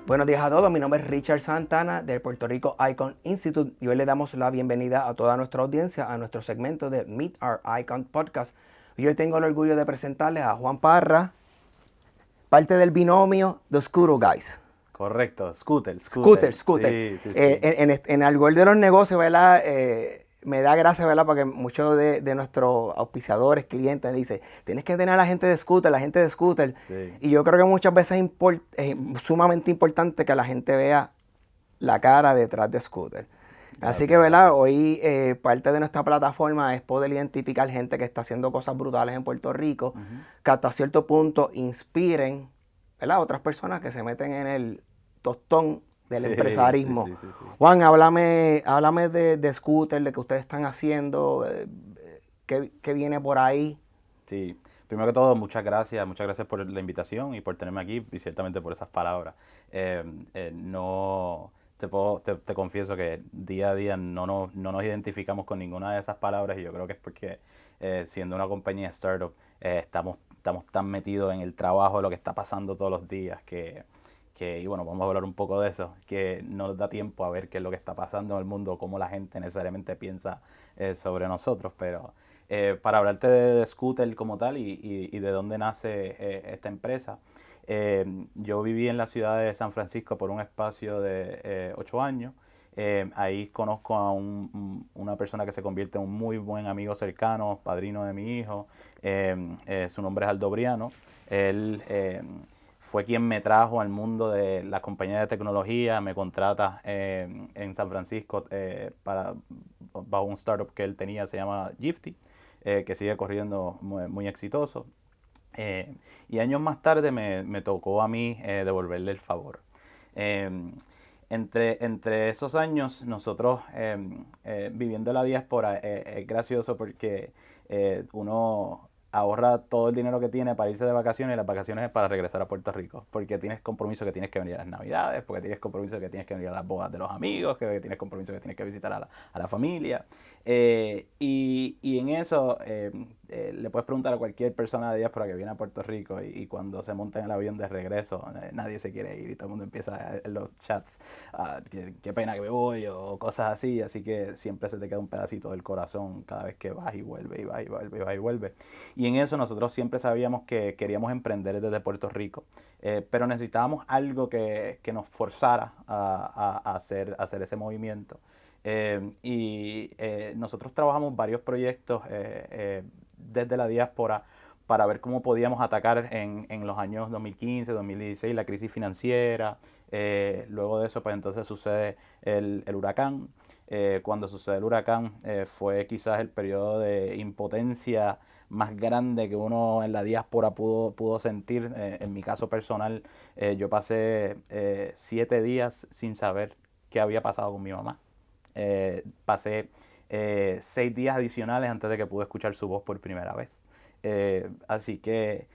Buenos días a todos, mi nombre es Richard Santana del Puerto Rico Icon Institute y hoy le damos la bienvenida a toda nuestra audiencia a nuestro segmento de Meet Our Icon Podcast. Y hoy tengo el orgullo de presentarles a Juan Parra, parte del binomio The Scooter Guys. Correcto, Scooter. Scooter. Sí. En el gol de los negocios, ¿verdad? Me da gracia, ¿verdad? Porque muchos de nuestros auspiciadores, clientes, dicen, tienes que tener a la gente de Scooter. Sí. Y yo creo que muchas veces es sumamente importante que la gente vea la cara detrás de Scooter. Así que, ¿verdad? Hoy parte de nuestra plataforma es poder identificar gente que está haciendo cosas brutales en Puerto Rico, que hasta cierto punto inspiren, ¿verdad? Otras personas que se meten en el tostón del empresarismo. Sí. Juan, háblame de Scooter, de qué ustedes están haciendo, qué viene por ahí. Sí, primero que todo, muchas gracias por la invitación y por tenerme aquí y ciertamente por esas palabras. No, te confieso que día a día no nos identificamos con ninguna de esas palabras y yo creo que es porque siendo una compañía startup estamos tan metidos en el trabajo de lo que está pasando todos los días y bueno, vamos a hablar un poco de eso, que no nos da tiempo a ver qué es lo que está pasando en el mundo, cómo la gente necesariamente piensa sobre nosotros, pero para hablarte de Scooter como tal y de dónde nace esta empresa, yo viví en la ciudad de San Francisco por un espacio de 8 años. Ahí conozco a una persona que se convierte en un muy buen amigo cercano, padrino de mi hijo. Su nombre es Aldo Briano. Él fue quien me trajo al mundo de la compañía de tecnología, me contrata en San Francisco bajo un startup que él tenía, se llama Gifty, que sigue corriendo muy exitoso. Y años más tarde me tocó a mí devolverle el favor. Entre esos años, nosotros viviendo la diáspora, es gracioso porque uno ahorra todo el dinero que tiene para irse de vacaciones y las vacaciones es para regresar a Puerto Rico, porque tienes compromiso que tienes que venir a las navidades, porque tienes compromiso que tienes que venir a las bodas de los amigos, que tienes compromiso que tienes que visitar a la familia. Y en eso le puedes preguntar a cualquier persona de diáspora que viene a Puerto Rico y cuando se monta en el avión de regreso nadie se quiere ir y todo el mundo empieza en los chats qué pena que me voy o cosas así que siempre se te queda un pedacito del corazón cada vez que vas y vuelve y vas y vuelve y vas y vuelve. Y en eso nosotros siempre sabíamos que queríamos emprender desde Puerto Rico, pero necesitábamos algo que nos forzara a hacer ese movimiento. Nosotros trabajamos varios proyectos desde la diáspora para ver cómo podíamos atacar en los años 2015, 2016 la crisis financiera. Luego de eso, pues entonces sucede el huracán. Cuando sucede el huracán fue quizás el periodo de impotencia más grande que uno en la diáspora pudo sentir. En mi caso personal, yo pasé 7 días sin saber qué había pasado con mi mamá. Pasé 6 días adicionales antes de que pude escuchar su voz por primera vez. Así que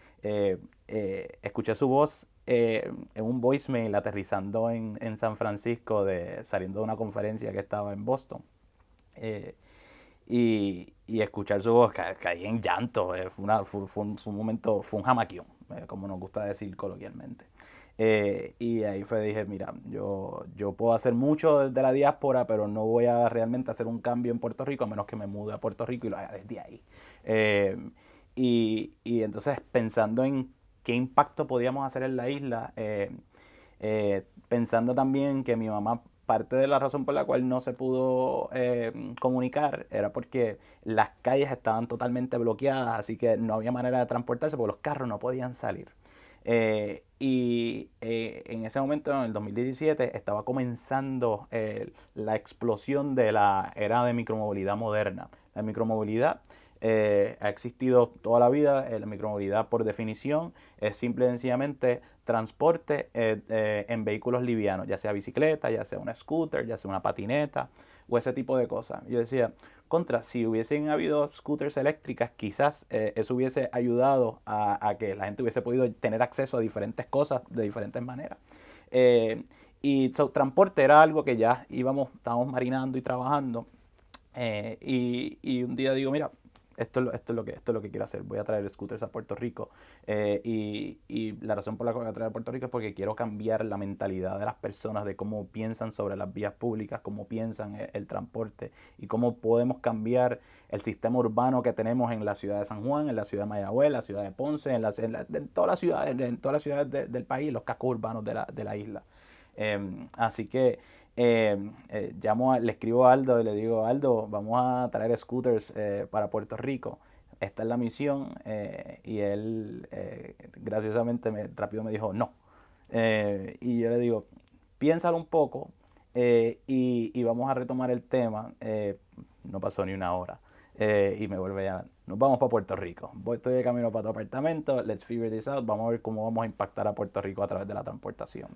escuché su voz en un voicemail aterrizando en San Francisco, saliendo de una conferencia que estaba en Boston. Y escuchar su voz, caí en llanto. Fue un momento, fue un jamaquión, como nos gusta decir coloquialmente. Y ahí dije, mira, yo puedo hacer mucho desde la diáspora, pero no voy a realmente hacer un cambio en Puerto Rico a menos que me mude a Puerto Rico y lo haga desde ahí. Y entonces pensando en qué impacto podíamos hacer en la isla, pensando también que mi mamá, parte de la razón por la cual no se pudo comunicar era porque las calles estaban totalmente bloqueadas, así que no había manera de transportarse porque los carros no podían salir. En ese momento, en el 2017, estaba comenzando la explosión de la era de micromovilidad moderna. La micromovilidad ha existido toda la vida. La micromovilidad, por definición, es simple y sencillamente transporte en vehículos livianos, ya sea bicicleta, ya sea una scooter, ya sea una patineta o ese tipo de cosas. Yo decía, si hubiesen habido scooters eléctricas, quizás eso hubiese ayudado a que la gente hubiese podido tener acceso a diferentes cosas de diferentes maneras. Transporte era algo que ya estábamos marinando y trabajando. Y un día digo, mira, esto es lo que quiero hacer, voy a traer scooters a Puerto Rico. Y la razón por la cual voy a traer a Puerto Rico es porque quiero cambiar la mentalidad de las personas, de cómo piensan sobre las vías públicas, cómo piensan el transporte y cómo podemos cambiar el sistema urbano que tenemos en la ciudad de San Juan, en la ciudad de Mayagüez, en la ciudad de Ponce, en todas las ciudades del país, los cascos urbanos de la isla. Así que le escribo a Aldo y le digo, Aldo, vamos a traer scooters para Puerto Rico. Esta es la misión. Y él graciosamente rápido me dijo no. Y yo le digo, piénsalo un poco y vamos a retomar el tema. No pasó ni una hora. Y me vuelve a llamar, nos vamos para Puerto Rico. Estoy de camino para tu apartamento, let's figure this out, vamos a ver cómo vamos a impactar a Puerto Rico a través de la transportación.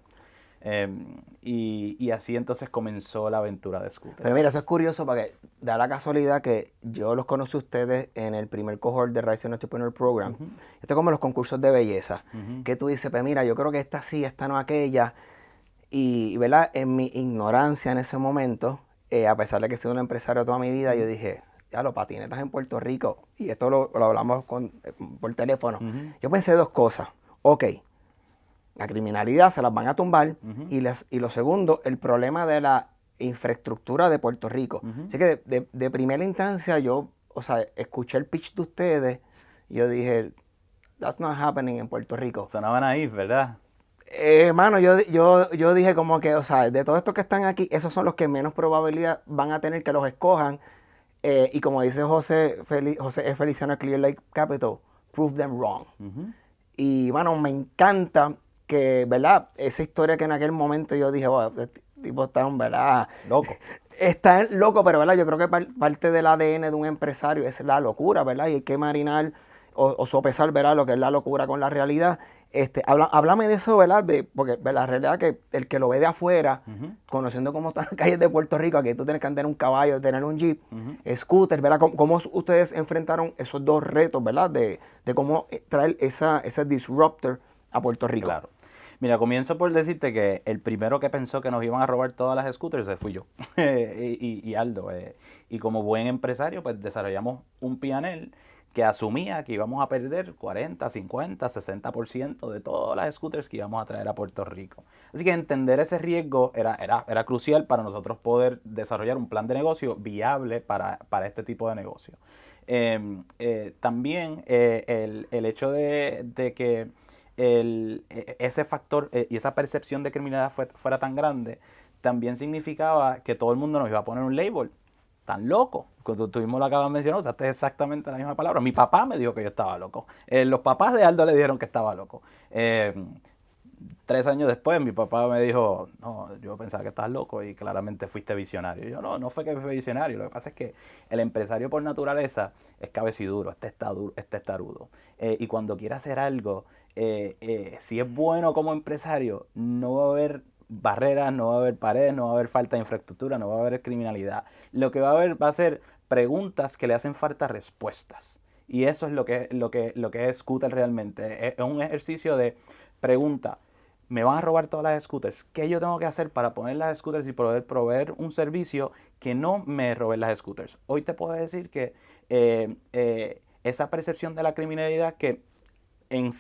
Y así entonces comenzó la aventura de Scooter. Pero mira, eso es curioso porque da la casualidad que yo los conocí a ustedes en el primer cohort de Rising Entrepreneur Program. Esto es como los concursos de belleza, que tú dices, pues mira, yo creo que esta sí, esta no aquella. Y, ¿verdad? En mi ignorancia en ese momento, a pesar de que he sido un empresario toda mi vida, yo dije, ya los patinetas en Puerto Rico, y esto lo hablamos por teléfono. Yo pensé dos cosas. Ok, la criminalidad se las van a tumbar, y lo segundo, el problema de la infraestructura de Puerto Rico. Así que de primera instancia yo, escuché el pitch de ustedes y yo dije, that's not happening en Puerto Rico. Sonaban ahí, ¿verdad? Hermano, yo dije como que, de todos estos que están aquí, esos son los que menos probabilidad van a tener que los escojan. Y como dice José Feliciano de Clear Lake Capital, prove them wrong. Y bueno, me encanta que, ¿verdad? Esa historia que en aquel momento yo dije, este tipo está, ¿verdad? Loco. Está loco, pero, ¿verdad? Yo creo que parte del ADN de un empresario es la locura, ¿verdad? Y hay que marinar o sopesar, ¿verdad? Lo que es la locura con la realidad. Háblame de eso, ¿verdad? Porque la realidad es que el que lo ve de afuera, conociendo cómo están las calles de Puerto Rico, aquí tú tienes que tener un caballo, tener un jeep, scooter, ¿verdad? ¿Cómo ustedes enfrentaron esos dos retos, ¿verdad? De cómo traer ese disruptor a Puerto Rico. Claro. Mira, comienzo por decirte que el primero que pensó que nos iban a robar todas las scooters fui yo y Aldo. Y como buen empresario, pues desarrollamos un P&L que asumía que íbamos a perder 40, 50, 60% de todas las scooters que íbamos a traer a Puerto Rico. Así que entender ese riesgo era crucial para nosotros poder desarrollar un plan de negocio viable para este tipo de negocio. También el hecho de que ese factor y esa percepción de criminalidad fuera tan grande, también significaba que todo el mundo nos iba a poner un label. Tan loco. Cuando tú mismo lo acabas de mencionar, usaste exactamente la misma palabra. Mi papá me dijo que yo estaba loco. Los papás de Aldo le dijeron que estaba loco. 3 años después, mi papá me dijo, no, yo pensaba que estabas loco y claramente fuiste visionario. Y yo, no fue que fui visionario. Lo que pasa es que el empresario por naturaleza es cabeciduro, testarudo. Y cuando quiere hacer algo, si es bueno como empresario, no va a haber barreras, no va a haber paredes, no va a haber falta de infraestructura, no va a haber criminalidad. Lo que va a haber va a ser preguntas que le hacen falta respuestas. Y eso es lo que es Scooter realmente. Es un ejercicio de pregunta. Me van a robar todas las scooters. ¿Qué yo tengo que hacer para poner las scooters y poder proveer un servicio que no me roben las scooters? Hoy te puedo decir que esa percepción de la criminalidad que en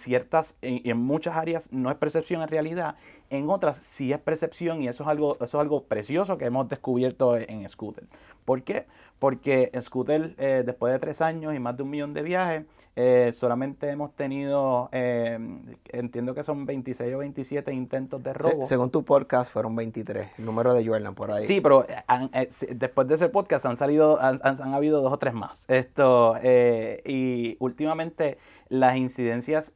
muchas áreas no es percepción en realidad, en otras sí es percepción y eso es algo precioso que hemos descubierto en Scooter. ¿Por qué? Porque en Scooter, después de 3 años y más de 1 millón de viajes, solamente hemos tenido, entiendo que son 26 o 27 intentos de robo. Según tu podcast fueron 23, el número de Jordan por ahí. Sí, pero después de ese podcast han habido 2 o 3 más. Y últimamente las incidencias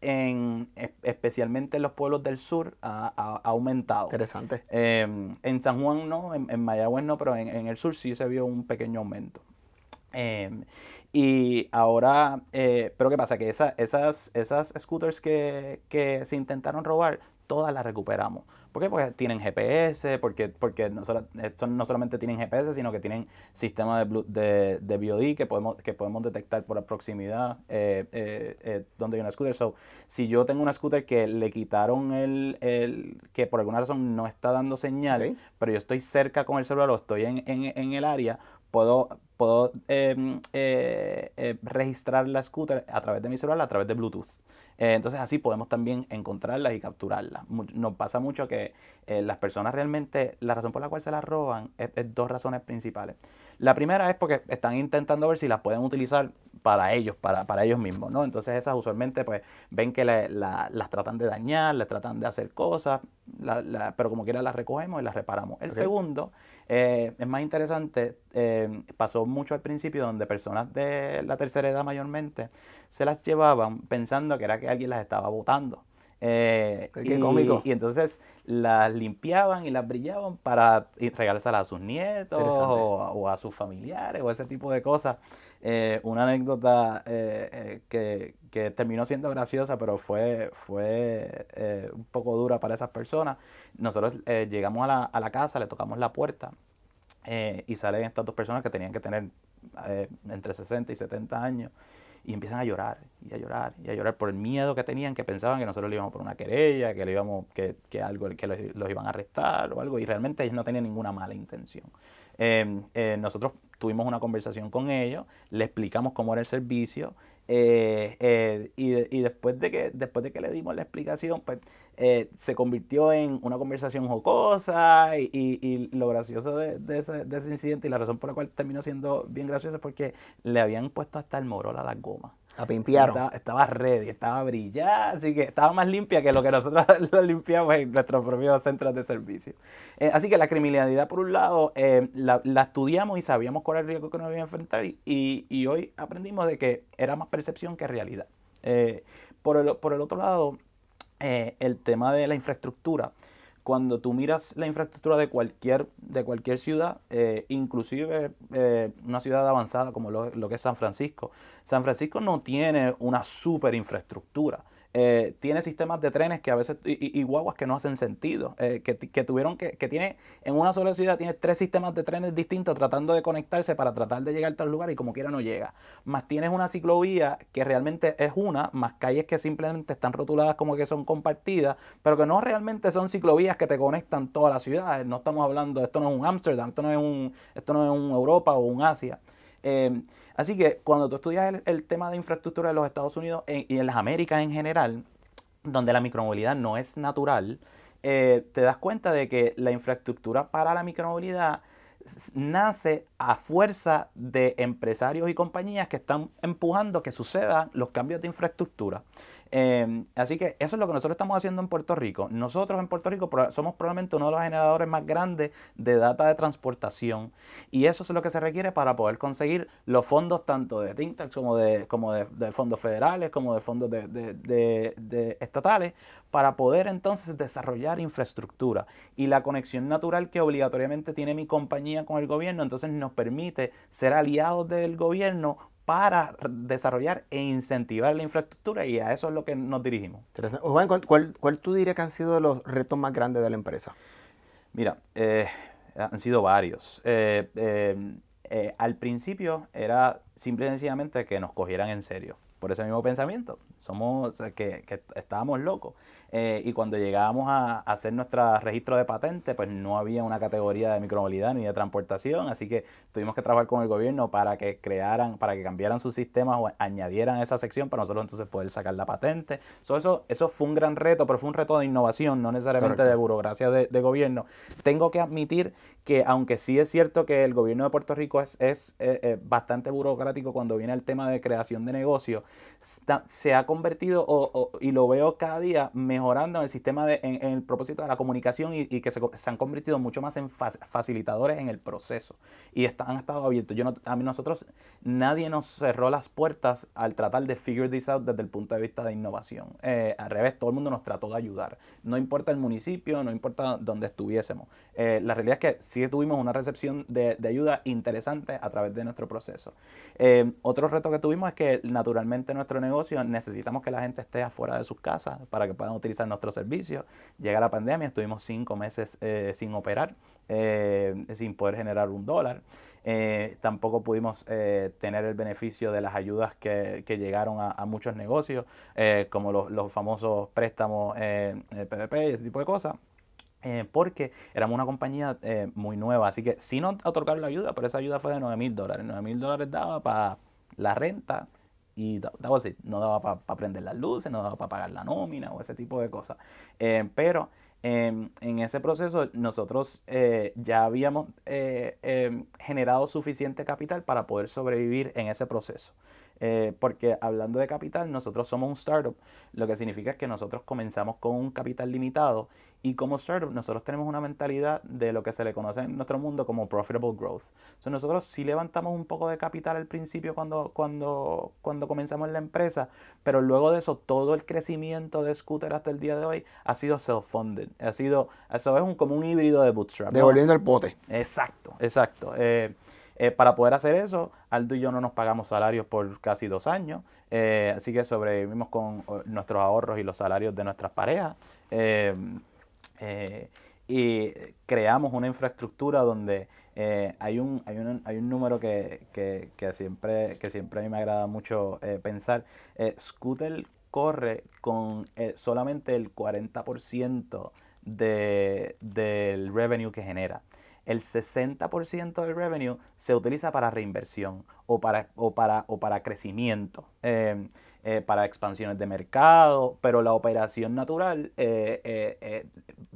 especialmente en los pueblos del sur ha aumentado. Interesante. En San Juan no, en Mayagüez no, pero en el sur sí se vio un pequeño aumento. Y ahora, pero ¿qué pasa? Que esas scooters que se intentaron robar, todas las recuperamos. ¿Por qué? Porque tienen GPS, porque no solamente tienen GPS, sino que tienen sistemas de BOD que podemos detectar por la proximidad donde hay una scooter. So, si yo tengo una scooter que le quitaron que por alguna razón no está dando señal, pero yo estoy cerca con el celular o estoy en el área, puedo puedo registrar la scooter a través de mi celular, a través de Bluetooth. Entonces así podemos también encontrarlas y capturarlas. Nos pasa mucho que las personas realmente, la razón por la cual se las roban es dos razones principales. La primera es porque están intentando ver si las pueden utilizar para ellos, para ellos mismos, ¿no? Entonces esas usualmente pues ven que las tratan de dañar, les tratan de hacer cosas, pero como quiera las recogemos y las reparamos. El segundo es más interesante, pasó mucho al principio donde personas de la tercera edad mayormente se las llevaban pensando que era que alguien las estaba botando. Qué cómico. Y entonces las limpiaban y las brillaban para regálárselas a sus nietos o a sus familiares o ese tipo de cosas. Una anécdota que terminó siendo graciosa, pero fue un poco dura para esas personas. Nosotros llegamos a la casa, le tocamos la puerta y salen estas dos personas que tenían que tener entre 60 y 70 años. Y empiezan a llorar, y a llorar, y a llorar por el miedo que tenían, que pensaban que nosotros le íbamos por una querella, que le íbamos, que algo, que los iban a arrestar o algo, y realmente ellos no tenían ninguna mala intención. Nosotros tuvimos una conversación con ellos, le explicamos cómo era el servicio, y después de que le dimos la explicación, pues se convirtió en una conversación jocosa y lo gracioso de ese incidente y la razón por la cual terminó siendo bien gracioso es porque le habían puesto hasta el morol a las gomas. La pimpiaron. Estaba ready, estaba brillada, así que estaba más limpia que lo que nosotros lo limpiamos en nuestros propios centros de servicio. Así que la criminalidad, por un lado, la estudiamos y sabíamos cuál era el riesgo que nos íbamos a enfrentar y hoy aprendimos de que era más percepción que realidad. Por el otro lado, el tema de la infraestructura. Cuando tú miras la infraestructura de cualquier ciudad, inclusive una ciudad avanzada como lo que es San Francisco no tiene una super infraestructura. Tiene sistemas de trenes que a veces, y guaguas que no hacen sentido, que tiene, en una sola ciudad tiene 3 sistemas de trenes distintos tratando de conectarse para tratar de llegar a tal lugar y como quiera no llega. Más tienes una ciclovía que realmente es más calles que simplemente están rotuladas como que son compartidas, pero que no realmente son ciclovías que te conectan toda la ciudad. No estamos hablando, esto no es un Ámsterdam, esto no es un Europa o un Asia. Así que cuando tú estudias el tema de infraestructura de los Estados Unidos y en las Américas en general, donde la micromovilidad no es natural, te das cuenta de que la infraestructura para la micromovilidad nace a fuerza de empresarios y compañías que están empujando que sucedan los cambios de infraestructura. Así que eso es lo que nosotros estamos haciendo en Puerto Rico. Nosotros en Puerto Rico somos probablemente uno de los generadores más grandes de data de transportación y eso es lo que se requiere para poder conseguir los fondos tanto de think tanks como de fondos federales, como de fondos de estatales, para poder entonces desarrollar infraestructura. Y la conexión natural que obligatoriamente tiene mi compañía con el gobierno, entonces nos permite ser aliados del gobierno para desarrollar e incentivar la infraestructura y a eso es lo que nos dirigimos. Juan, ¿cuál tú dirías que han sido los retos más grandes de la empresa? Mira, han sido varios. Al principio era simple y sencillamente que nos cogieran en serio, por ese mismo pensamiento. Que estábamos locos. Y cuando llegábamos a hacer nuestro registro de patente, pues no había una categoría de micromovilidad ni de transportación, así que tuvimos que trabajar con el gobierno para que cambiaran sus sistemas o añadieran esa sección para nosotros entonces poder sacar la patente. Eso fue un gran reto, pero fue un reto de innovación, no necesariamente Correcto. De burocracia de gobierno. Tengo que admitir que aunque sí es cierto que el gobierno de Puerto Rico es bastante burocrático cuando viene el tema de creación de negocios, se ha convertido, y lo veo cada día, mejorando en el sistema, en el propósito de la comunicación y que se han convertido mucho más en facilitadores en el proceso. Y han estado abiertos. Nosotros, nadie nos cerró las puertas al tratar de figure this out desde el punto de vista de innovación. Al revés, todo el mundo nos trató de ayudar. No importa el municipio, no importa dónde estuviésemos. La realidad es que sí tuvimos una recepción de ayuda interesante a través de nuestro proceso. Otro reto que tuvimos es que naturalmente nuestro negocio necesitamos que la gente esté afuera de sus casas para que puedan utilizar nuestros servicios. Llega la pandemia, estuvimos 5 meses sin operar, sin poder generar $1. Tampoco pudimos tener el beneficio de las ayudas que llegaron a muchos negocios, como los famosos préstamos PPP y ese tipo de cosas. porque éramos una compañía muy nueva, así que sí nos otorgaron la ayuda, pero esa ayuda fue de $9,000. $9,000 daba para la renta y that was it. No daba para prender las luces, no daba para pagar la nómina o ese tipo de cosas. Pero en ese proceso nosotros ya habíamos generado suficiente capital para poder sobrevivir en ese proceso. Porque hablando de capital, nosotros somos un startup, lo que significa es que nosotros comenzamos con un capital limitado y como startup nosotros tenemos una mentalidad de lo que se le conoce en nuestro mundo como profitable growth. So, nosotros sí levantamos un poco de capital al principio cuando comenzamos la empresa, pero luego de eso todo el crecimiento de Scooter hasta el día de hoy ha sido self-funded. Eso es como un híbrido de bootstrap, ¿no? Devolviendo el pote. Exacto, exacto. Para poder hacer eso, Aldo y yo no nos pagamos salarios por casi 2 años, así que sobrevivimos con nuestros ahorros y los salarios de nuestras parejas. Y creamos una infraestructura donde hay un número que siempre a mí me agrada mucho pensar. Scooter corre con solamente el 40% del revenue que genera. El 60% del revenue se utiliza para reinversión o para crecimiento, para expansiones de mercado, pero la operación natural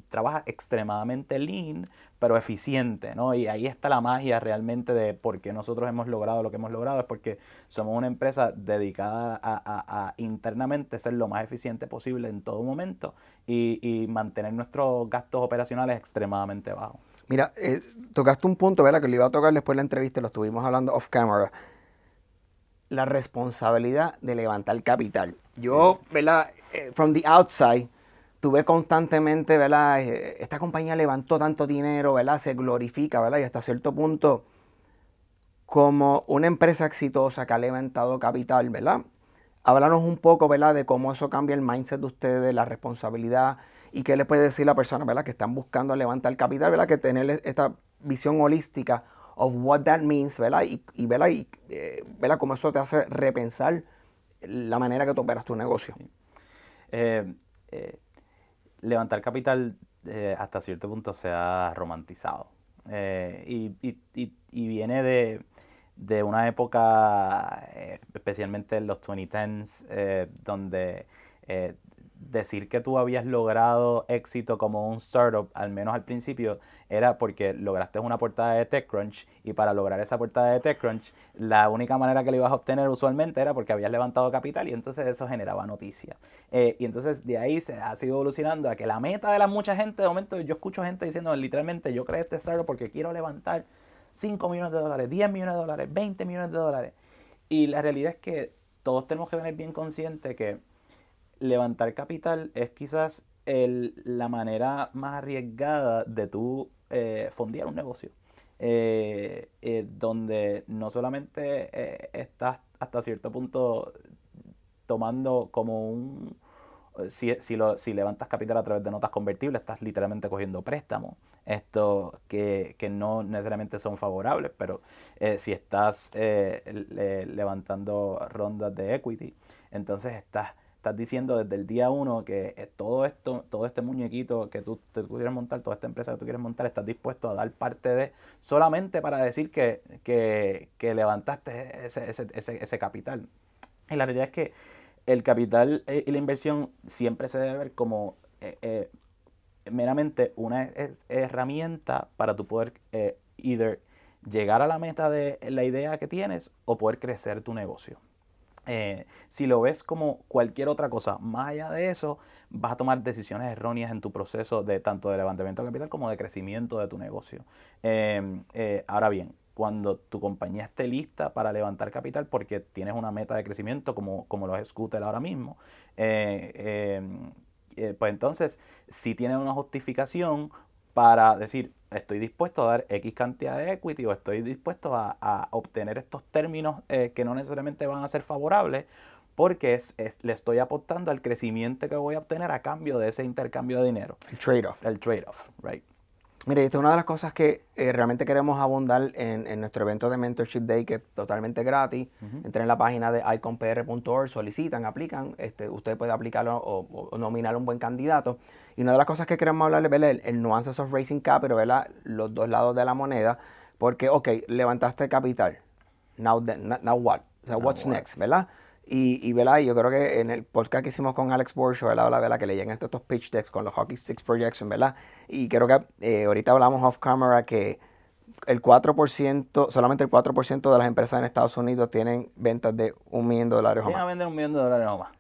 trabaja extremadamente lean, pero eficiente, ¿no? Y ahí está la magia realmente de por qué nosotros hemos logrado lo que hemos logrado, es porque somos una empresa dedicada a internamente ser lo más eficiente posible en todo momento y mantener nuestros gastos operacionales extremadamente bajos. Mira, tocaste un punto, ¿verdad? Que le iba a tocar después de la entrevista, lo estuvimos hablando off camera. La responsabilidad de levantar capital. Yo, ¿verdad? From the outside, tuve constantemente, ¿verdad? Esta compañía levantó tanto dinero, ¿verdad? Se glorifica, ¿verdad? Y hasta cierto punto, como una empresa exitosa que ha levantado capital, ¿verdad? Háblanos un poco, ¿verdad? De cómo eso cambia el mindset de ustedes, la responsabilidad y qué le puede decir la persona, ¿verdad? Que están buscando levantar capital, ¿verdad? Que tener esta visión holística of what that means, ¿verdad? ¿Verdad? ¿Verdad? Cómo eso te hace repensar la manera que tú operas tu negocio. Eh, eh, Levantar capital hasta cierto punto se ha romantizado. Y viene de una época, especialmente en los 2010s, donde decir que tú habías logrado éxito como un startup, al menos al principio, era porque lograste una portada de TechCrunch, y para lograr esa portada de TechCrunch, la única manera que lo ibas a obtener usualmente era porque habías levantado capital, y entonces eso generaba noticias. Y entonces de ahí se ha sido evolucionando a que la meta de la mucha gente, de momento yo escucho gente diciendo literalmente, yo creé este startup porque quiero levantar $5 millones, 10 millones de dólares, 20 millones de dólares. Y la realidad es que todos tenemos que tener bien consciente que levantar capital es quizás la manera más arriesgada de tú fondear un negocio. Donde no solamente estás hasta cierto punto tomando como si levantas capital a través de notas convertibles, estás literalmente cogiendo préstamos, que no necesariamente son favorables, pero si estás levantando rondas de equity, entonces estás diciendo desde el día uno que todo este muñequito que tú quieres montar, toda esta empresa que tú quieres montar, estás dispuesto a dar parte de solamente para decir que levantaste ese capital. Y la realidad es que el capital y la inversión siempre se debe ver como meramente una herramienta para tú poder either llegar a la meta de la idea que tienes o poder crecer tu negocio. Si lo ves como cualquier otra cosa, más allá de eso, vas a tomar decisiones erróneas en tu proceso de tanto de levantamiento de capital como de crecimiento de tu negocio. Ahora bien, cuando tu compañía esté lista para levantar capital porque tienes una meta de crecimiento como lo es Scooter ahora mismo, pues entonces si tienes una justificación para decir, estoy dispuesto a dar X cantidad de equity o estoy dispuesto a obtener estos términos que no necesariamente van a ser favorables porque le estoy apostando al crecimiento que voy a obtener a cambio de ese intercambio de dinero. El trade-off. El trade-off, right? Mire, esta es una de las cosas que realmente queremos abundar en nuestro evento de Mentorship Day, que es totalmente gratis. Entren en la página de iconpr.org, solicitan, aplican. Usted puede aplicarlo o nominar un buen candidato. Y una de las cosas que queremos hablar es ver el nuances of raising capital, ¿verdad? Los dos lados de la moneda. Porque, ok, levantaste capital. Now what? O sea, Now what's what? next, ¿verdad? ¿Verdad? Yo creo que en el podcast que hicimos con Alex Borshow, ¿verdad? Que le llegan estos pitch decks con los Hockey Sticks Projection, ¿verdad? Y creo que ahorita hablamos off camera que solamente el 4% de las empresas en Estados Unidos tienen ventas de $1 millón o Vienen más. a vender $1 millón o más.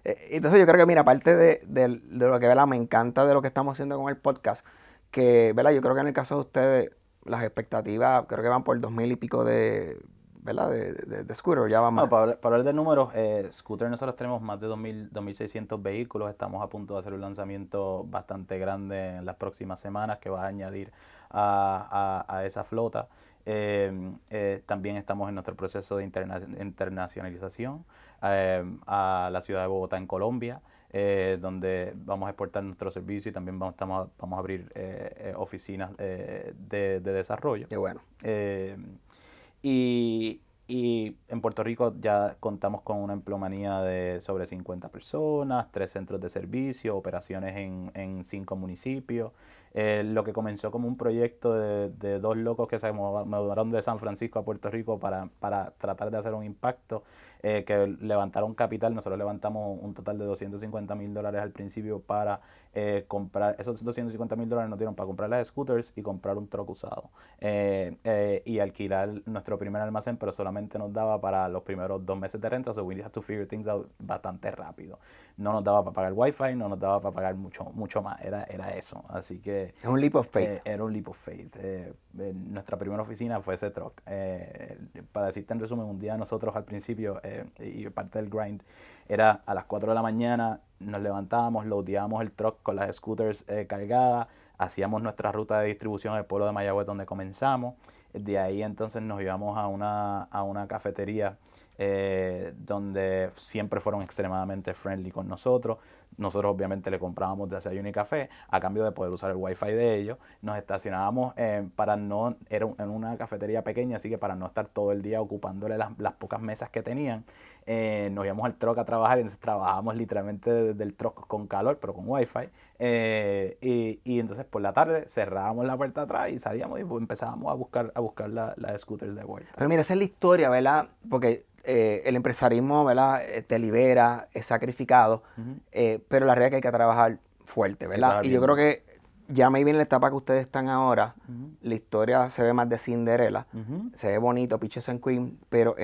Entonces yo creo que, mira, aparte de lo que, ¿verdad? Me encanta de lo que estamos haciendo con el podcast, que, ¿verdad? Yo creo que en el caso de ustedes, las expectativas creo que van por 2,000 y pico de, ¿verdad? De scooter, ya va Bueno, más. para hablar de números, Scooter nosotros tenemos más de 2.600 vehículos. Estamos a punto de hacer un lanzamiento bastante grande en las próximas semanas que va a añadir a esa flota. También estamos en nuestro proceso de internacionalización a la ciudad de Bogotá en Colombia, donde vamos a exportar nuestro servicio y también vamos a abrir oficinas de desarrollo. Qué bueno. Y, y en Puerto Rico ya contamos con una empleomanía de sobre 50 personas, 3 centros de servicio, operaciones en 5 municipios. Lo que comenzó como un proyecto de dos locos que se mudaron de San Francisco a Puerto Rico para tratar de hacer un impacto, que levantaron capital. Nosotros levantamos un total de $250,000 al principio para comprar. Esos $250,000 nos dieron para comprar las scooters y comprar un truck usado. Y alquilar nuestro primer almacén, pero solamente nos daba para los primeros 2 meses de renta, so we had to figure things out bastante rápido. No nos daba para pagar wifi, no nos daba para pagar mucho más, era eso. Así que Es un leap of faith. era un leap of faith. Nuestra primera oficina fue ese truck. Para decirte en resumen, un día nosotros al principio, y parte del grind, era a las 4 de la mañana, nos levantábamos, loadeábamos el truck con las scooters cargadas, hacíamos nuestra ruta de distribución al pueblo de Mayagüez donde comenzamos. De ahí entonces nos íbamos a una cafetería donde siempre fueron extremadamente friendly con nosotros. Nosotros obviamente le comprábamos desayuno y café a cambio de poder usar el wifi de ellos. Nos estacionábamos era en una cafetería pequeña, así que para no estar todo el día ocupándole las pocas mesas que tenían, nos íbamos al truck a trabajar y entonces trabajábamos literalmente desde el truck con calor, pero con wifi. Y entonces por la tarde cerrábamos la puerta atrás y salíamos y pues empezábamos a buscar las scooters de vuelta. Pero mira, esa es la historia, ¿verdad? Porque el empresarismo, ¿verdad? Te libera, es sacrificado, pero la realidad es que hay que trabajar fuerte, ¿verdad? Y yo creo que ya me viene la etapa que ustedes están ahora, la historia se ve más de Cinderella, se ve bonito, Peaches and Cream, pero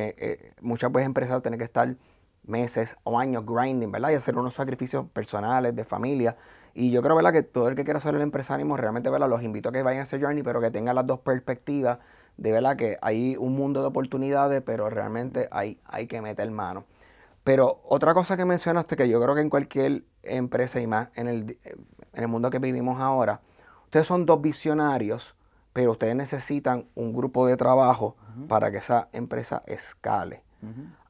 muchas veces empresarios tienen que estar meses o años grinding, ¿verdad? Y hacer unos sacrificios personales, de familia. Y yo creo, ¿verdad? Que todo el que quiera hacer el empresarismo, realmente, ¿verdad? Los invito a que vayan a ese journey, pero que tengan las dos perspectivas de, ¿verdad? Que hay un mundo de oportunidades, pero realmente hay que meter mano. Pero otra cosa que mencionaste, que yo creo que en cualquier empresa y más en el mundo que vivimos ahora, ustedes son dos visionarios, pero ustedes necesitan un grupo de trabajo para que esa empresa escale.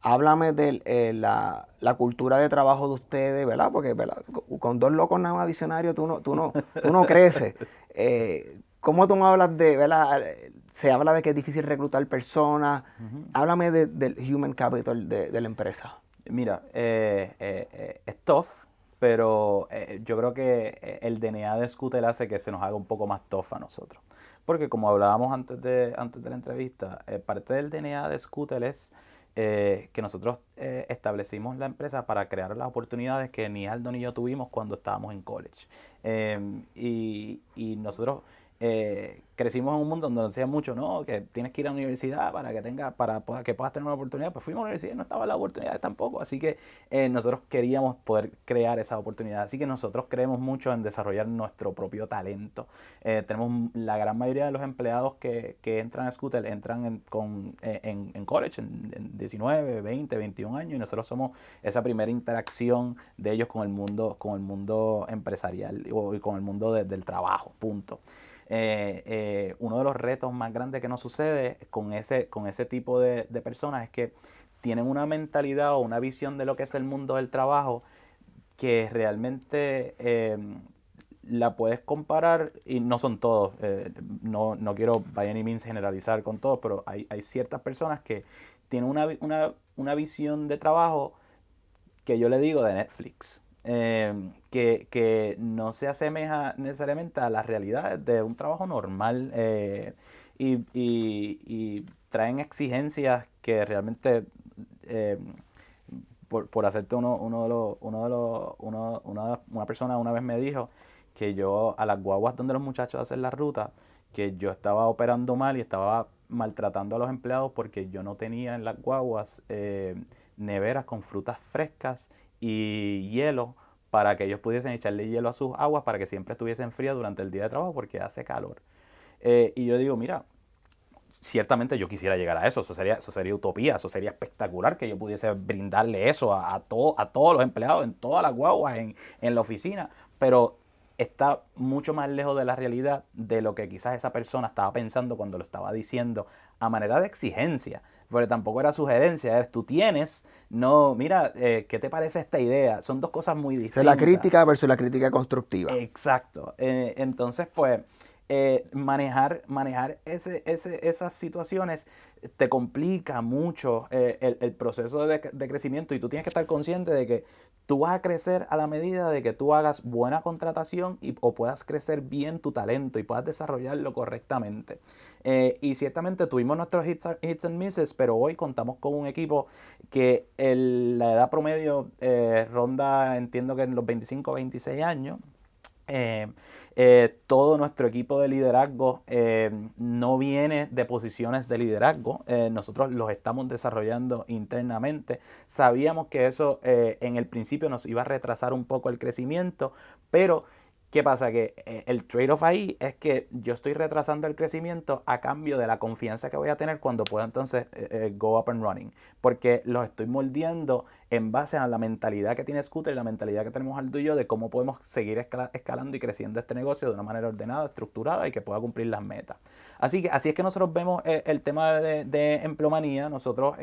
Háblame de la cultura de trabajo de ustedes, ¿verdad? Porque, ¿verdad? Con dos locos nada más visionarios tú no creces. ¿Cómo tú me hablas de, ¿verdad? Se habla de que es difícil reclutar personas. Háblame del human capital de la empresa. Mira, es tough, pero yo creo que el DNA de Scooter hace que se nos haga un poco más tough a nosotros. Porque como hablábamos antes de la entrevista, parte del DNA de Scooter es que nosotros establecimos la empresa para crear las oportunidades que ni Aldo ni yo tuvimos cuando estábamos en college. Y nosotros crecimos en un mundo donde nos decían mucho, no, que tienes que ir a la universidad para que puedas tener una oportunidad. Pues fuimos a la universidad y no estaban las oportunidades tampoco. Así que nosotros queríamos poder crear esa oportunidad. Así que nosotros creemos mucho en desarrollar nuestro propio talento. Tenemos la gran mayoría de los empleados que entran a Scooter, entran en college, en 19, 20, 21 años, y nosotros somos esa primera interacción de ellos con el mundo empresarial y con el mundo del trabajo, punto. Uno de los retos más grandes que nos sucede con ese tipo de personas es que tienen una mentalidad o una visión de lo que es el mundo del trabajo que realmente la puedes comparar, y no son todos, no quiero by any means generalizar con todos, pero hay ciertas personas que tienen una visión de trabajo que yo le digo de Netflix, que no se asemeja necesariamente a las realidades de un trabajo normal, y traen exigencias que realmente, eh, por hacerte una persona una vez me dijo que yo a las guaguas donde los muchachos hacen la ruta, que yo estaba operando mal y estaba maltratando a los empleados porque yo no tenía en las guaguas neveras con frutas frescas y hielo para que ellos pudiesen echarle hielo a sus aguas para que siempre estuviesen frías durante el día de trabajo porque hace calor. Y yo digo, mira, ciertamente yo quisiera llegar a eso sería utopía, eso sería espectacular que yo pudiese brindarle eso a todos los empleados, en todas las guaguas, en la oficina, pero está mucho más lejos de la realidad de lo que quizás esa persona estaba pensando cuando lo estaba diciendo a manera de exigencia, porque tampoco era sugerencia, es tú tienes, no, mira, ¿qué te parece esta idea? Son dos cosas muy Esa es la distintas. crítica versus la crítica constructiva. Exacto. Entonces, pues, manejar esas situaciones te complica mucho el proceso de crecimiento, y tú tienes que estar consciente de que tú vas a crecer a la medida de que tú hagas buena contratación o puedas crecer bien tu talento y puedas desarrollarlo correctamente. Y ciertamente tuvimos nuestros hits and misses, pero hoy contamos con un equipo que la edad promedio ronda, entiendo que en los 25 o 26 años. Todo nuestro equipo de liderazgo no viene de posiciones de liderazgo, nosotros los estamos desarrollando internamente. Sabíamos que eso en el principio nos iba a retrasar un poco el crecimiento, pero ¿qué pasa? Que el trade-off ahí es que yo estoy retrasando el crecimiento a cambio de la confianza que voy a tener cuando pueda entonces go up and running, porque los estoy moldeando en base a la mentalidad que tiene Scooter y la mentalidad que tenemos Aldo y yo de cómo podemos seguir escalando y creciendo este negocio de una manera ordenada, estructurada y que pueda cumplir las metas. Así es que nosotros vemos el tema de empleomanía. Nosotros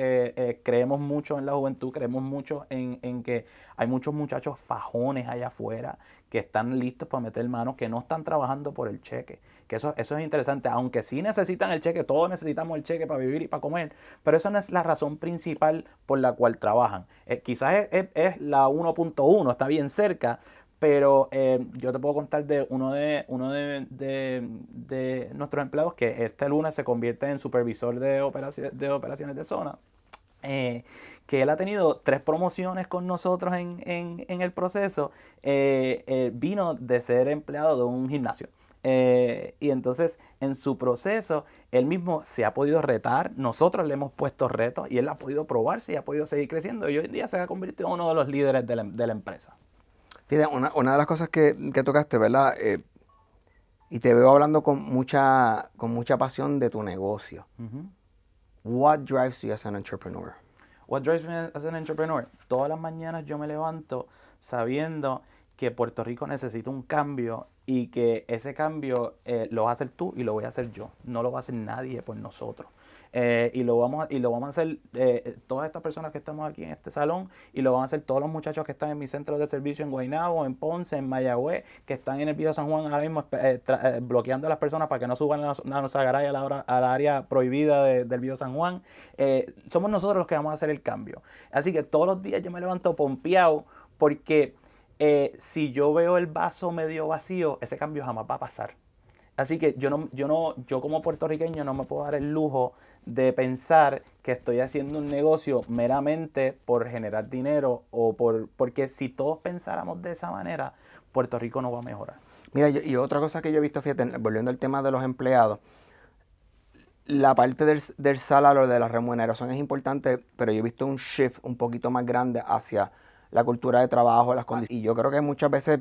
creemos mucho en la juventud, creemos mucho en que hay muchos muchachos fajones allá afuera que están listos para meter mano, que no están trabajando por el cheque. Que eso es interesante, aunque sí necesitan el cheque, todos necesitamos el cheque para vivir y para comer, pero esa no es la razón principal por la cual trabajan. Quizás es la 1.1, está bien cerca, pero yo te puedo contar de uno de nuestros empleados que este lunes se convierte en supervisor de operaciones de zona. Que él ha tenido 3 promociones con nosotros en el proceso. Vino de ser empleado de un gimnasio. Y entonces en su proceso él mismo se ha podido retar, nosotros le hemos puesto retos y él ha podido probarse y ha podido seguir creciendo, y hoy en día se ha convertido en uno de los líderes de la empresa. Fíjate, una de las cosas que tocaste, ¿verdad? Y te veo hablando con mucha pasión de tu negocio. What drives you as an entrepreneur? What drives me as an entrepreneur? Todas las mañanas yo me levanto sabiendo que Puerto Rico necesita un cambio y que ese cambio lo vas a hacer tú y lo voy a hacer yo. No lo va a hacer nadie por nosotros. Y lo vamos a hacer todas estas personas que estamos aquí en este salón, y lo van a hacer todos los muchachos que están en mi centro de servicio en Guaynabo, en Ponce, en Mayagüez, que están en el Viejo San Juan ahora mismo bloqueando a las personas para que no suban a Nosagaray al área prohibida del Viejo San Juan. Somos nosotros los que vamos a hacer el cambio. Así que todos los días yo me levanto pompeado porque si yo veo el vaso medio vacío, ese cambio jamás va a pasar. Así que yo como puertorriqueño no me puedo dar el lujo de pensar que estoy haciendo un negocio meramente por generar dinero porque si todos pensáramos de esa manera, Puerto Rico no va a mejorar. Mira, y otra cosa que yo he visto, fíjate, volviendo al tema de los empleados, la parte del salario, de la remuneración es importante, pero yo he visto un shift un poquito más grande hacia la cultura de trabajo, las condiciones. Y yo creo que muchas veces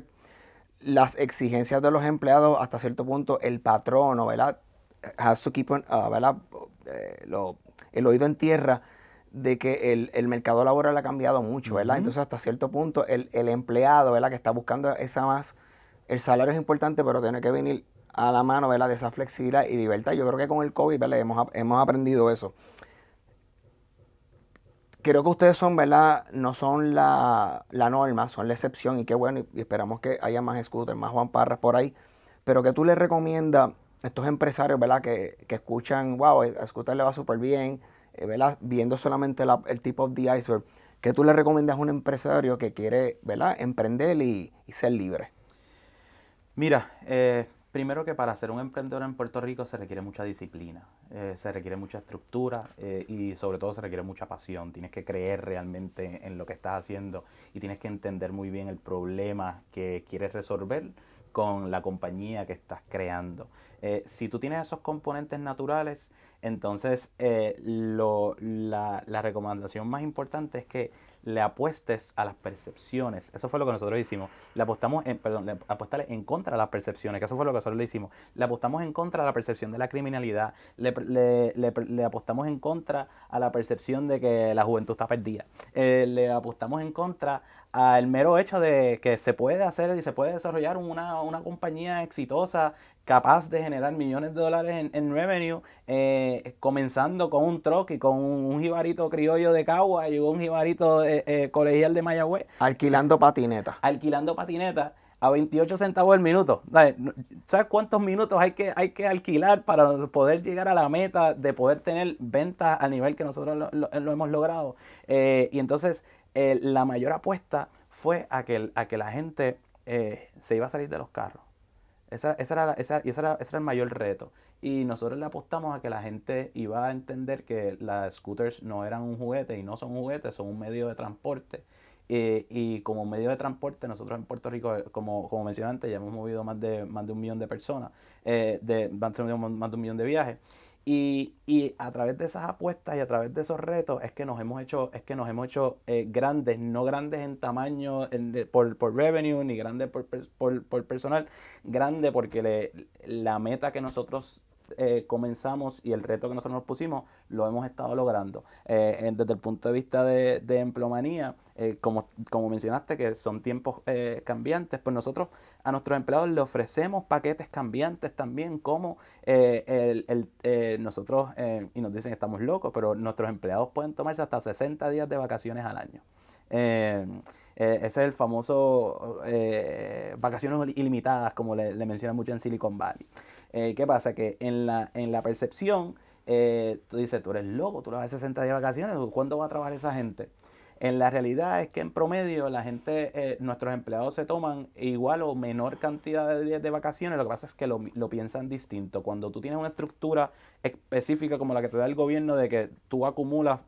las exigencias de los empleados, hasta cierto punto, el patrono, ¿verdad? Has to keep ¿verdad? El oído en tierra de que el mercado laboral ha cambiado mucho, ¿verdad? Entonces, hasta cierto punto, el empleado, ¿verdad? Que está buscando el salario es importante, pero tiene que venir a la mano, ¿verdad? De esa flexibilidad y libertad. Yo creo que con el COVID, ¿verdad? Hemos aprendido eso. creo que ustedes son, ¿verdad? No son la norma, son la excepción y qué bueno, y esperamos que haya más scooters, más Juan Parras por ahí. Pero ¿qué tú le recomiendas a estos empresarios, ¿verdad? Que escuchan, wow, a scooter le va súper bien, ¿verdad? Viendo solamente el tip of the iceberg. ¿Qué tú le recomiendas a un empresario que quiere, ¿verdad? Emprender y ser libre? Mira, primero que para ser un emprendedor en Puerto Rico se requiere mucha disciplina, se requiere mucha estructura y sobre todo se requiere mucha pasión. Tienes que creer realmente en lo que estás haciendo y tienes que entender muy bien el problema que quieres resolver con la compañía que estás creando. Si tú tienes esos componentes naturales, entonces la recomendación más importante es que le apuestes a las percepciones. Eso fue lo que nosotros hicimos. Le apostamos apostarle en contra de las percepciones, que eso fue lo que nosotros le hicimos. Le apostamos en contra de la percepción de la criminalidad, le apostamos en contra a la percepción de que la juventud está perdida. Le apostamos en contra al mero hecho de que se puede hacer y se puede desarrollar una compañía exitosa capaz de generar millones de dólares en revenue, comenzando con un truck y con un jibarito criollo de Cagua y un jibarito colegial de Mayagüez, Alquilando patinetas. alquilando patinetas a 28 centavos el minuto. ¿Sabes cuántos minutos hay que alquilar para poder llegar a la meta de poder tener ventas al nivel que nosotros lo hemos logrado? Y entonces la mayor apuesta fue a que la gente se iba a salir de los carros. Ese era el mayor reto. Y nosotros le apostamos a que la gente iba a entender que las scooters no eran un juguete y no son un juguete, son un medio de transporte. Y como medio de transporte, nosotros en Puerto Rico, como mencioné antes, ya hemos movido más de 1 millón de personas, más de 1 millón de viajes. Y a través de esas apuestas y a través de esos retos es que nos hemos hecho grandes, no grandes en tamaño por revenue, ni grandes por personal, grande porque la meta que nosotros comenzamos y el reto que nosotros nos pusimos, lo hemos estado logrando. Desde el punto de vista de empleomanía, como mencionaste, que son tiempos cambiantes, pues nosotros a nuestros empleados le ofrecemos paquetes cambiantes también, como nosotros, y nos dicen que estamos locos, pero nuestros empleados pueden tomarse hasta 60 días de vacaciones al año. Ese es el famoso vacaciones ilimitadas, como le mencionan mucho en Silicon Valley. ¿Qué pasa? Que en la percepción, tú dices, tú eres loco, tú le vas a 60 días de vacaciones, ¿cuándo va a trabajar esa gente? En la realidad es que en promedio la gente, nuestros empleados se toman igual o menor cantidad de días de vacaciones. Lo que pasa es que lo piensan distinto. Cuando tú tienes una estructura específica como la que te da el gobierno, de que tú acumulas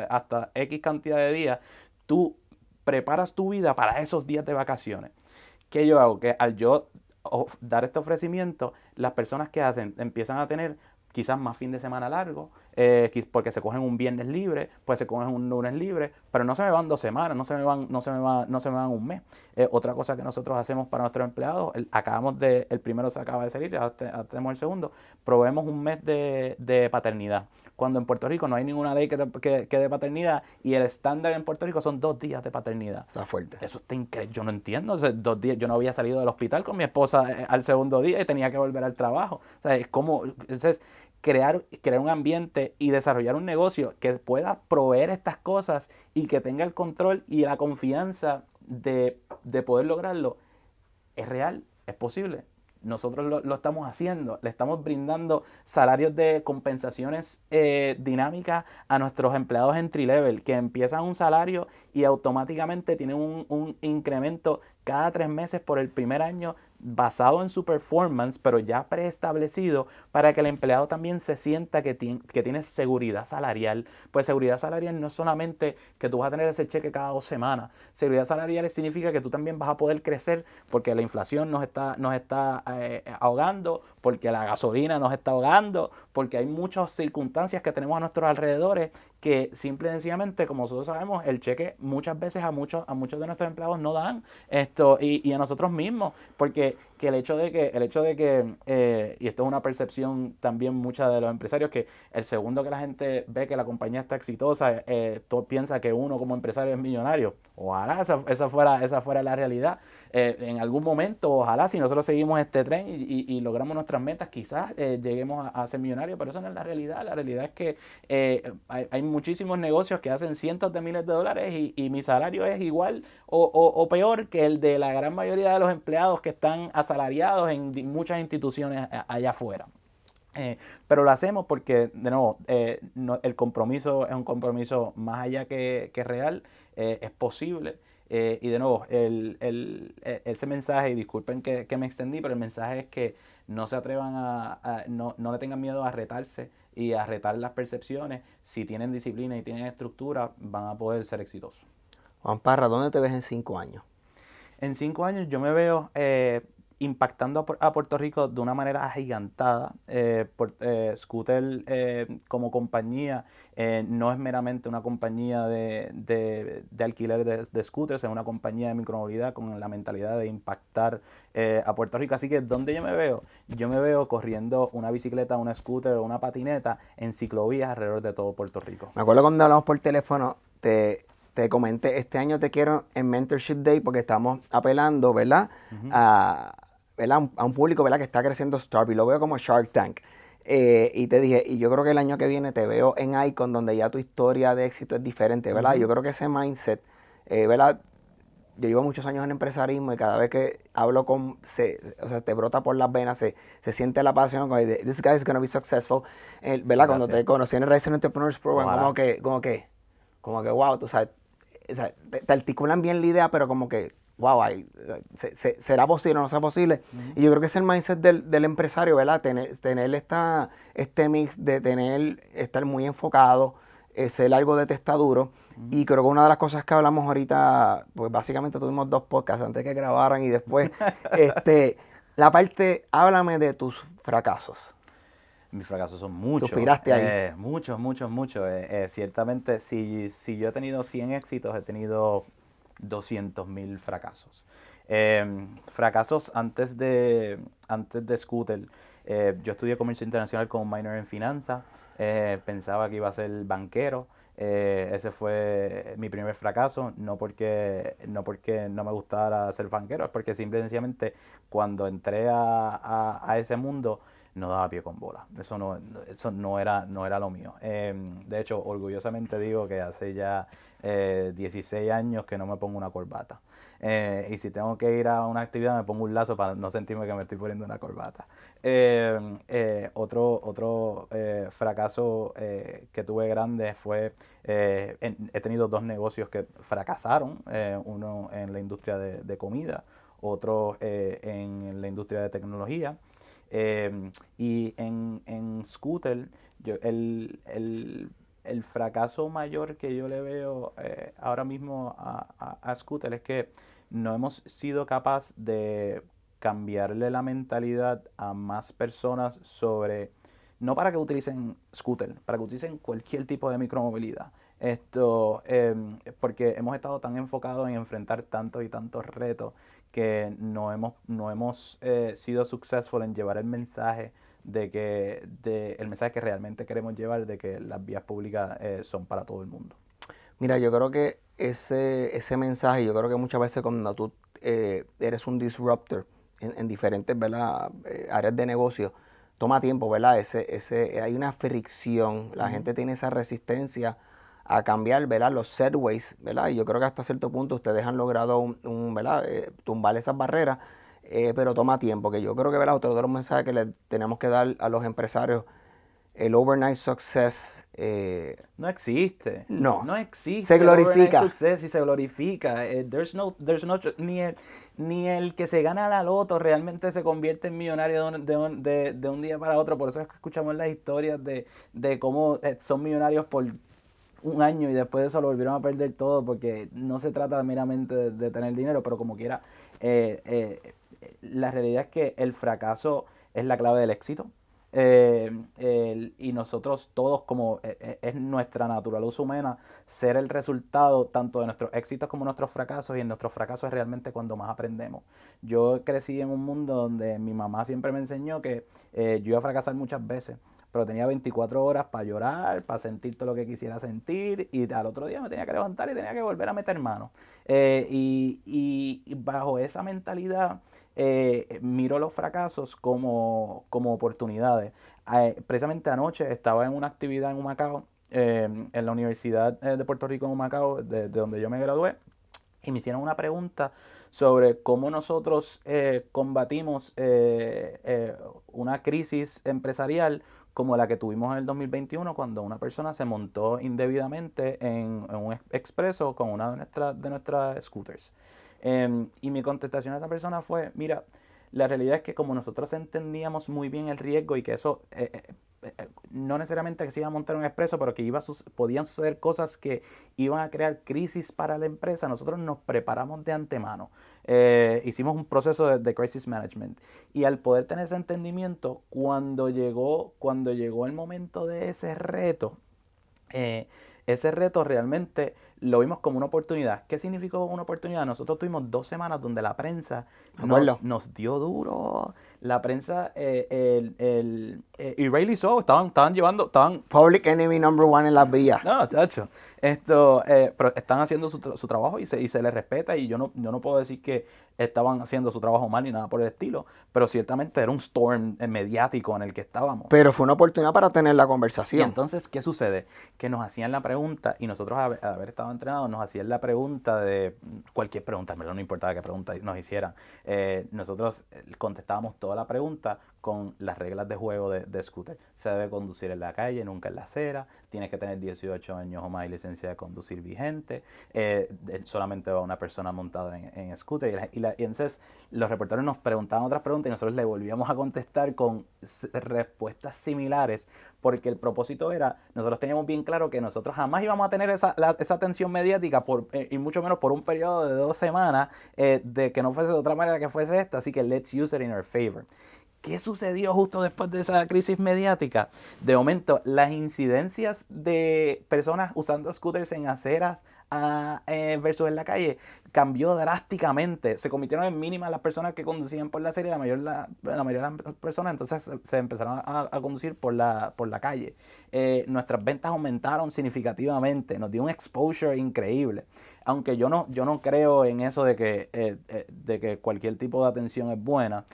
hasta X cantidad de días, tú preparas tu vida para esos días de vacaciones. ¿Qué yo hago? Que al yo dar este ofrecimiento, las personas que empiezan a tener quizás más fin de semana largo, porque se cogen un viernes libre, pues se cogen un lunes libre, pero no se me van 2 semanas, no se me van un mes. Otra cosa que nosotros hacemos para nuestros empleados, el primero se acaba de salir, ya tenemos el segundo, proveemos un mes de paternidad. Cuando en Puerto Rico no hay ninguna ley que dé paternidad y el estándar en Puerto Rico son 2 días de paternidad. Está fuerte. Eso está increíble. Yo no entiendo. O sea, 2 días. Yo no había salido del hospital con mi esposa al segundo día y tenía que volver al trabajo. O sea, es como. Entonces, crear un ambiente y desarrollar un negocio que pueda proveer estas cosas y que tenga el control y la confianza de poder lograrlo es real, es posible. Nosotros lo estamos haciendo, le estamos brindando salarios de compensaciones dinámicas a nuestros empleados entry level, que empiezan un salario y automáticamente tienen un incremento cada 3 meses por el primer año basado en su performance, pero ya preestablecido para que el empleado también se sienta que tiene seguridad salarial. Pues seguridad salarial no es solamente que tú vas a tener ese cheque cada 2 semanas. Seguridad salarial significa que tú también vas a poder crecer porque la inflación nos está ahogando, porque la gasolina nos está ahogando, porque hay muchas circunstancias que tenemos a nuestros alrededores que simple y sencillamente, como nosotros sabemos, el cheque muchas veces a muchos de nuestros empleados no dan esto y a nosotros mismos, porque que y esto es una percepción también mucha de los empresarios, que el segundo que la gente ve que la compañía está exitosa, tú piensas que uno como empresario es millonario. Ojalá esa fuera la realidad. En algún momento, ojalá, si nosotros seguimos este tren y logramos nuestras metas, quizás lleguemos a ser millonarios, pero eso no es la realidad. La realidad es que hay muchísimos negocios que hacen cientos de miles de dólares y mi salario es igual o peor que el de la gran mayoría de los empleados que están asalariados en muchas instituciones allá afuera. Pero lo hacemos porque, de nuevo, el compromiso es un compromiso más allá que real, es posible. Y de nuevo, ese mensaje, y disculpen que me extendí, pero el mensaje es que no se atrevan no le tengan miedo a retarse y a retar las percepciones. Si tienen disciplina y tienen estructura, van a poder ser exitosos. Juan Parra, ¿dónde te ves en 5 años? En 5 años yo me veo impactando a Puerto Rico de una manera agigantada. Scooter como compañía no es meramente una compañía de alquiler de scooters, es una compañía de micromovilidad con la mentalidad de impactar a Puerto Rico. Así que, ¿dónde yo me veo? Yo me veo corriendo una bicicleta, una scooter o una patineta en ciclovías alrededor de todo Puerto Rico. Me acuerdo cuando hablamos por teléfono, te comenté, este año te quiero en Mentorship Day porque estamos apelando, ¿verdad? ¿Verdad? A un público, ¿verdad? Que está creciendo Startup y lo veo como Shark Tank. Y te dije, y yo creo que el año que viene te veo en Icon, donde ya tu historia de éxito es diferente, ¿verdad? Yo creo que ese mindset, ¿verdad? Yo llevo muchos años en empresarismo y cada vez que hablo o sea, te brota por las venas, se siente la pasión, como de, this guy is going to be successful. ¿Verdad? Gracias. Cuando te conocí en el Ryzen Entrepreneurs Program, como que, wow, tú sabes, o sea, te articulan bien la idea, pero como que, wow, ¿será posible o no será posible? Y yo creo que es el mindset del empresario, ¿verdad? Tener este mix de estar muy enfocado, ser algo de testaduro. Y creo que una de las cosas que hablamos ahorita, pues básicamente tuvimos 2 podcasts antes que grabaran y después, la parte, háblame de tus fracasos. Mis fracasos son muchos. Suspiraste ahí. Muchos. Ciertamente, si yo he tenido 100 éxitos, he tenido 200.000 fracasos. Fracasos antes de Scooter. Yo estudié comercio internacional con un minor en finanzas. Pensaba que iba a ser banquero. Ese fue mi primer fracaso, no porque no me gustara ser banquero, es porque simple y sencillamente cuando entré a ese mundo no daba pie con bola. Eso no era lo mío. De hecho, orgullosamente digo que hace ya 16 años que no me pongo una corbata. Y si tengo que ir a una actividad me pongo un lazo para no sentirme que me estoy poniendo una corbata. Otro fracaso que tuve grande fue, he tenido 2 negocios que fracasaron, uno en la industria de comida, otro en la industria de tecnología. Y en Scooter, el fracaso mayor que yo le veo ahora mismo a Scooter es que no hemos sido capaces de cambiarle la mentalidad a más personas no para que utilicen Scooter, para que utilicen cualquier tipo de micromovilidad. Porque hemos estado tan enfocados en enfrentar tantos y tantos retos que no hemos sido successful en llevar el mensaje el mensaje que realmente queremos llevar, de que las vías públicas son para todo el mundo. Mira, yo creo que ese mensaje, yo creo que muchas veces cuando tú eres un disruptor en diferentes, ¿verdad? Áreas de negocio, toma tiempo, ¿verdad? Hay una fricción, la gente tiene esa resistencia a cambiar, ¿verdad? Los set ways, ¿verdad? Y yo creo que hasta cierto punto ustedes han logrado ¿verdad? Tumbar esas barreras, pero toma tiempo, que yo creo que, ¿verdad? Otro de los mensajes que le tenemos que dar a los empresarios, el overnight success no existe. No existe. Se glorifica. El success y se glorifica. Ni el que se gana la loto realmente se convierte en millonario de un día para otro. Por eso es que escuchamos las historias de cómo son millonarios por un año y después de eso lo volvieron a perder todo, porque no se trata meramente de tener dinero, pero como quiera, la realidad es que el fracaso es la clave del éxito. y nosotros todos como es nuestra naturaleza humana ser el resultado tanto de nuestros éxitos como nuestros fracasos, y en nuestros fracasos es realmente cuando más aprendemos. Yo crecí en un mundo donde mi mamá siempre me enseñó que yo iba a fracasar muchas veces, pero tenía 24 horas para llorar, para sentir todo lo que quisiera sentir, y al otro día me tenía que levantar y tenía que volver a meter mano. Y bajo esa mentalidad miro los fracasos como oportunidades. Precisamente anoche estaba en una actividad en Humacao, en la Universidad de Puerto Rico en Humacao, de donde yo me gradué, y me hicieron una pregunta sobre cómo nosotros combatimos una crisis empresarial como la que tuvimos en el 2021, cuando una persona se montó indebidamente en un expreso con una de nuestras scooters. Y mi contestación a esa persona fue, mira, la realidad es que como nosotros entendíamos muy bien el riesgo y que eso no necesariamente que se iba a montar un expreso, pero que podían suceder cosas que iban a crear crisis para la empresa, nosotros nos preparamos de antemano. Hicimos un proceso de crisis management. Y al poder tener ese entendimiento, cuando llegó el momento de ese reto realmente lo vimos como una oportunidad. ¿Qué significó una oportunidad? Nosotros tuvimos 2 semanas donde la prensa nos dio duro. La prensa, y Rayleigh Shaw estaban Public enemy number one en las vías. no, chacho. Pero están haciendo su trabajo y se les respeta, y yo no puedo decir que estaban haciendo su trabajo mal ni nada por el estilo, pero ciertamente era un storm mediático en el que estábamos. Pero fue una oportunidad para tener la Y conversación. entonces, ¿qué sucede? Que nos hacían la pregunta, y nosotros al haber estado entrenados, nos hacían la pregunta de cualquier pregunta, en verdad no importaba qué pregunta nos hicieran. Nosotros contestábamos toda la pregunta con las reglas de juego de scooter. Se debe conducir en la calle, nunca en la acera, tienes que tener 18 años o más y licencia de conducir vigente, solamente va una persona montada en scooter. Y entonces los reporteros nos preguntaban otras preguntas y nosotros le volvíamos a contestar con respuestas similares, porque el propósito era, nosotros teníamos bien claro que nosotros jamás íbamos a tener esa atención mediática y mucho menos por un periodo de 2 semanas, de que no fuese de otra manera que fuese esta, así que let's use it in our favor. ¿Qué sucedió justo después de esa crisis mediática? De momento, las incidencias de personas usando scooters en aceras versus en la calle cambió drásticamente. Se convirtieron en mínimas las personas que conducían por la acera, y la mayoría de las personas entonces se empezaron a conducir por la calle. Nuestras ventas aumentaron significativamente, nos dio un exposure increíble. Aunque yo no creo en eso de que cualquier tipo de atención es buena.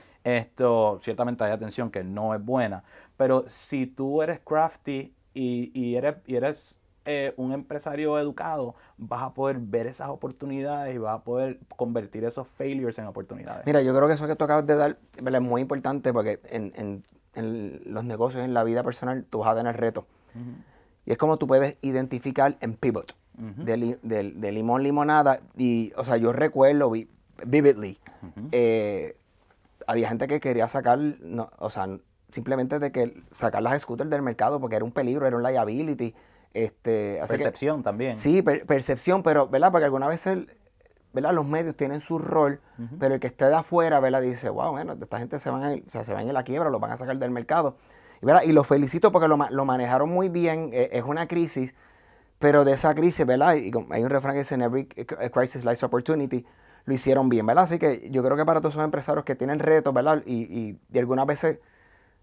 Ciertamente hay atención que no es buena, pero si tú eres crafty y eres un empresario educado, vas a poder ver esas oportunidades y vas a poder convertir esos failures en oportunidades. Mira, yo creo que eso que tú acabas de dar, ¿verdad?, es muy importante, porque en los negocios, en la vida personal, tú vas a tener retos. Y es como tú puedes identificar en pivot, de limón, limonada. Y, o sea, yo recuerdo vividly, había gente que quería sacar, simplemente de que sacar las scooters del mercado porque era un peligro, era un liability. Así Percepción también. Sí, percepción, pero, ¿verdad? Porque algunas veces, ¿verdad?, los medios tienen su rol, pero el que esté de afuera, ¿verdad?, dice, wow, bueno, esta gente se van en la quiebra, lo van a sacar del mercado. ¿Verdad? Y los felicito porque lo manejaron muy bien. Es una crisis, pero de esa crisis, ¿verdad? Y hay un refrán que dice, in every crisis lies opportunity. Lo hicieron bien, ¿verdad? Así que yo creo que para todos esos empresarios que tienen retos, ¿verdad? Y algunas veces,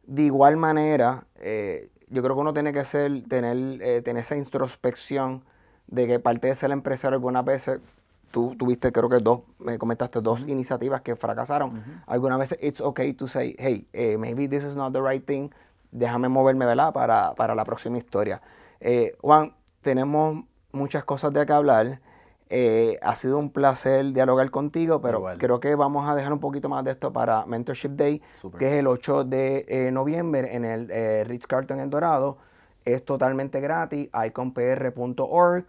de igual manera, yo creo que uno tiene que tener esa introspección de que parte de ser empresario algunas veces, tú tuviste, creo que me comentaste 2 iniciativas que fracasaron. Algunas veces it's okay to say, hey, maybe this is not the right thing, déjame moverme, ¿verdad?, para la próxima historia. Juan, tenemos muchas cosas de qué hablar. Ha sido un placer dialogar contigo, pero creo que vamos a dejar un poquito más de esto para Mentorship Day, que es el 8 de noviembre en el Ritz-Carlton en Dorado. Es totalmente gratis, iconpr.org.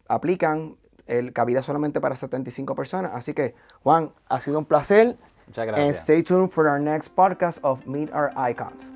Aplican, cabida solamente para 75 personas. Así que, Juan, ha sido un placer. Muchas gracias. And stay tuned for our next podcast of Meet Our Icons.